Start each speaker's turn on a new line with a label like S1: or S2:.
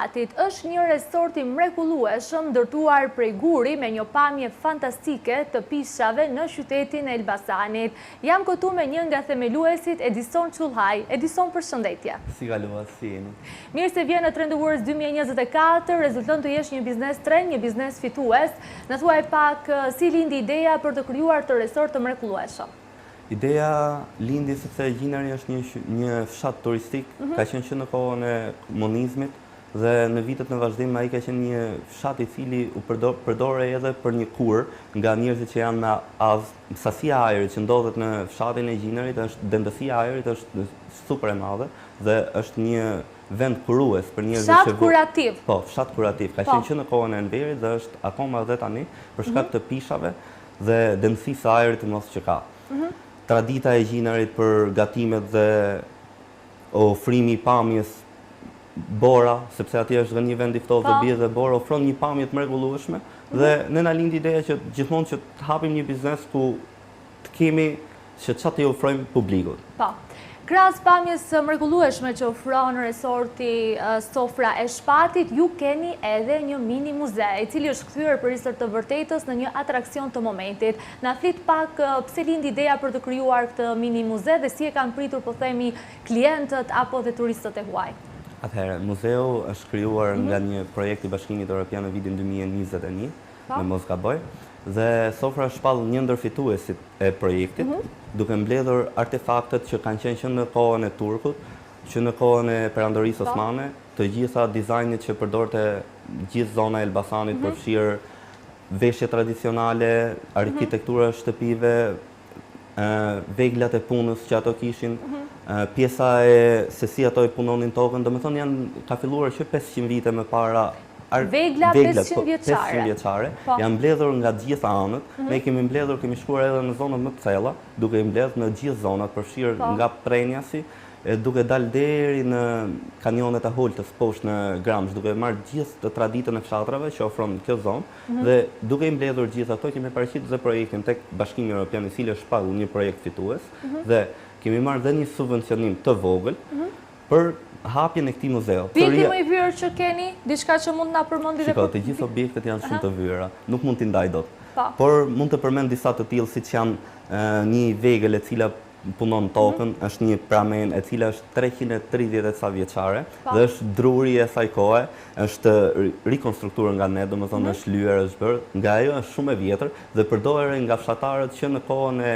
S1: Shpatit është një resort i mrekullueshëm ndërtuar prej guri me një pamje fantastike të pishave në qytetin e Elbasanit. Jam këtu me një nga themeluesit Edison Qullhaj. Edison, përshëndetje.
S2: Si kalua, si jeni?
S1: Mirë se vjen në Trend Awards 2024, rezulton të jesh një biznes trend, një biznes fitues. Në thuaj pak si lindi ideja për të krijuar të resort të mrekullueshëm.
S2: Ideja lindi sepse Gjinari është një fshat turistik, ka qenë që në kohën e komunizmit dhe në vitet në vazhdim ai ka qenë një fshat i cili u përdore edhe për një kur nga njerëzit që janë me sasia e ajrit që ndodhet në fshatin e Gjinarit, dendësia e ajrit është super e madhe dhe është një vend kurues për njerëzit që
S1: kurativ.
S2: Po, fshat kurativ. Ka qenë që në kohën e Enverit dhe është akoma edhe tani për shkak të pishave dhe dendësisë së ajrit të mos që ka. Tradita e Gjinarit për gatimet dhe ofrimi i pamjes bora, sepse atje është dhe një vend i ftohtë dhe bie dhe bora ofron një pamje të mrekullueshme dhe ne na lind ideja që gjithmonë që të hapim një biznes ku të kemi që çfarë të ofrojmë publikut.
S1: Po. Krahas pamjes mrekullueshme që ofron resorti Sofra e Shpatit, ju keni edhe një mini muze, i cili është kthyer përisër të vërtetës në një atraksion të momentit. Na flit pak pse lindi ideja për të krijuar këtë mini muze dhe si e kanë pritur, po themi, klientët apo dhe turistët e huaj.
S2: Atëherë, muzeu është krijuar nga një projekt i Bashkimit Evropian në vitin 2021, në mos gaboj, dhe Sofra shpall një ndër fituesit e projektit, duke mbledhur artefaktet që kanë qenë që në kohën e turkut, që në kohën e perandorisë osmane, të gjitha dizajnit që përdorte gjithë zona e Elbasanit, përfshirë veshje tradicionale, arkitektura e shtëpive, veglat e punës që ato kishin, pjesa e se si ato e punonin tokën, domethënë ka filluar që 500 vite më para.
S1: Vegla 500
S2: vjeçare, janë mbledhur nga gjitha anët. Ne kemi shkuar edhe në zonat më të thella, duke i mbledhur në gjithë zonat, përfshirë nga Prenjasi, duke dalë deri në kanionet e Holtës poshtë në Gramsh, duke marrë gjithë të traditën e fshatrave që ofron kjo zonë dhe duke i mbledhur gjithë ato kemi paraqitur dhe projektin tek Bashkimi Evropian, i cili është shpallur një projekt fitues dhe kemi marrë dhe një subvencionim të vogël për hapjen e këtij muzeu.
S1: Objekti më i vjetër që keni, diçka që mund na përmendi dhe
S2: të gjithë objektet janë shumë të vjetëra, nuk mund t'i ndaj dot. Por mund të përmend disa të tillë siç janë një vegël e cila punon tokën, është një pramen e cila është 330 e ca vjeçare dhe është druri e saj kohe, është rikonstruktuar nga ne, domethënë është lyer, është bërë, nga ajo është shumë e vjetër dhe përdoret nga fshatarët që në kohën e